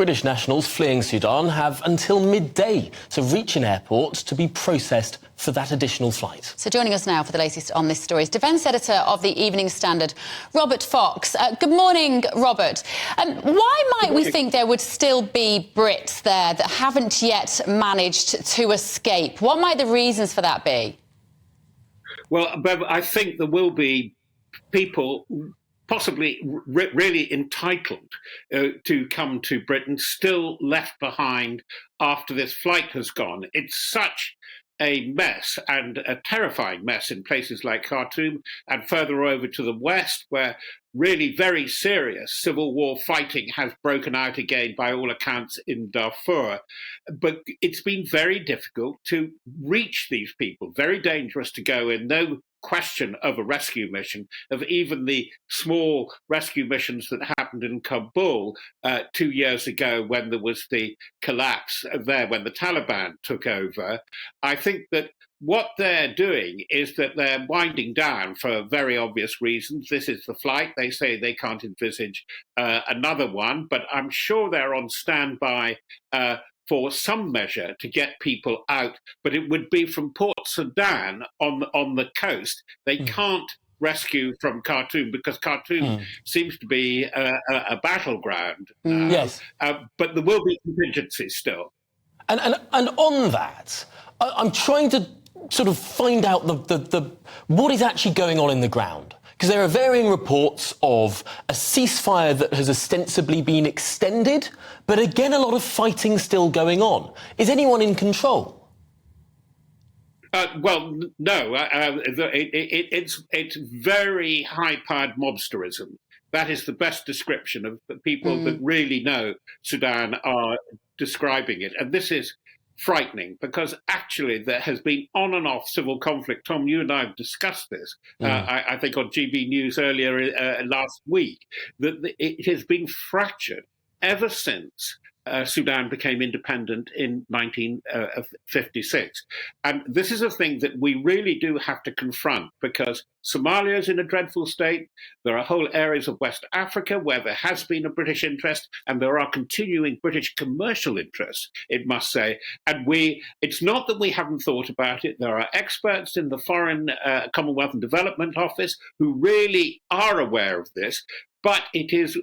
British nationals fleeing Sudan have until midday to reach an airport to be processed for that additional flight. So joining us now for the latest on this story is Defence Editor of the Evening Standard, Robert Fox. Good morning, Robert. Why might we think there would still be Brits there that haven't yet managed to escape? What might the reasons for that be? Well, Bev, I think there will be people possibly really entitled to come to Britain, still left behind after this flight has gone. It's such a mess, and a terrifying mess in places like Khartoum and further over to the west, where really very serious civil war fighting has broken out again by all accounts in Darfur. But it's been very difficult to reach these people, very dangerous to go in, no question of a rescue mission, of even the small rescue missions that happened in Kabul 2 years ago when there was the collapse there, when the Taliban took over. I think that what they're doing is that they're winding down for very obvious reasons. This is the flight. They say they can't envisage another one, but I'm sure they're on standby for some measure to get people out, but it would be from Port Sudan on the coast. They can't rescue from Khartoum because Khartoum seems to be a battleground. Yes. But there will be contingencies still. And on that, I'm trying to sort of find out the what is actually going on in the ground. Because there are varying reports of a ceasefire that has ostensibly been extended, but again, a lot of fighting still going on. Is anyone in control? Well, no. It's very high-powered mobsterism. That is the best description of the people that really know Sudan are describing it. And this is frightening because actually there has been on and off civil conflict. Tom, you and I have discussed this, I think on GB News earlier last week, that it has been fractured ever since Sudan became independent in 1956. And this is a thing that we really do have to confront because Somalia is in a dreadful state. There are whole areas of West Africa where there has been a British interest, and there are continuing British commercial interests, it must say. And it's not that we haven't thought about it. There are experts in the Foreign Commonwealth and Development Office who really are aware of this. But it's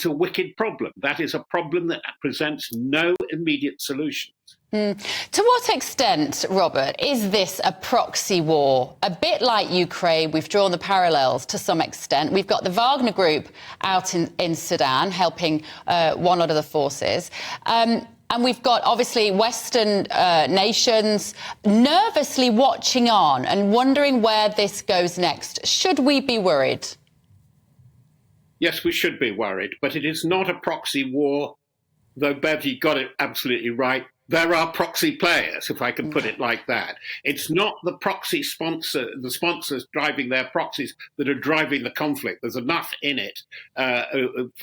a wicked problem. That is a problem that presents no immediate solutions. To what extent, Robert, is this a proxy war? A bit like Ukraine, we've drawn the parallels to some extent. We've got the Wagner Group out in Sudan helping one of the forces. And we've got, obviously, Western nations nervously watching on and wondering where this goes next. Should we be worried? Yes, we should be worried, but it is not a proxy war, though, Bev, you got it absolutely right. There are proxy players, if I can put it like that. It's not the proxy the sponsors driving their proxies that are driving the conflict. There's enough in it that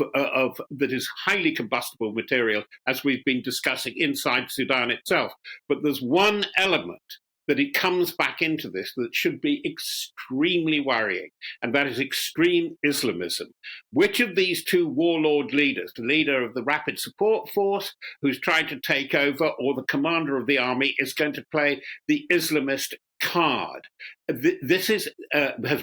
is highly combustible material, as we've been discussing inside Sudan itself. But there's one element that it comes back into this that should be extremely worrying, and that is extreme Islamism. Which of these two warlord leaders, the leader of the Rapid Support Force, who's trying to take over, or the commander of the army, is going to play the Islamist card? This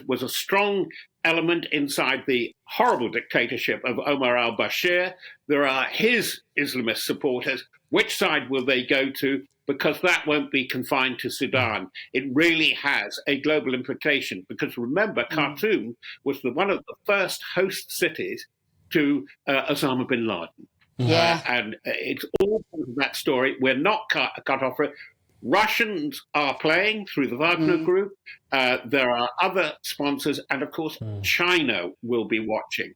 was a strong element inside the horrible dictatorship of Omar al-Bashir. There are his Islamist supporters. Which side will they go to? Because that won't be confined to Sudan. It really has a global implication. Because remember, Khartoum was one of the first host cities to Osama bin Laden. Yeah. And it's all part of that story. We're not cut off for it. Russians are playing through the Wagner Group. There are other sponsors, and of course, China will be watching.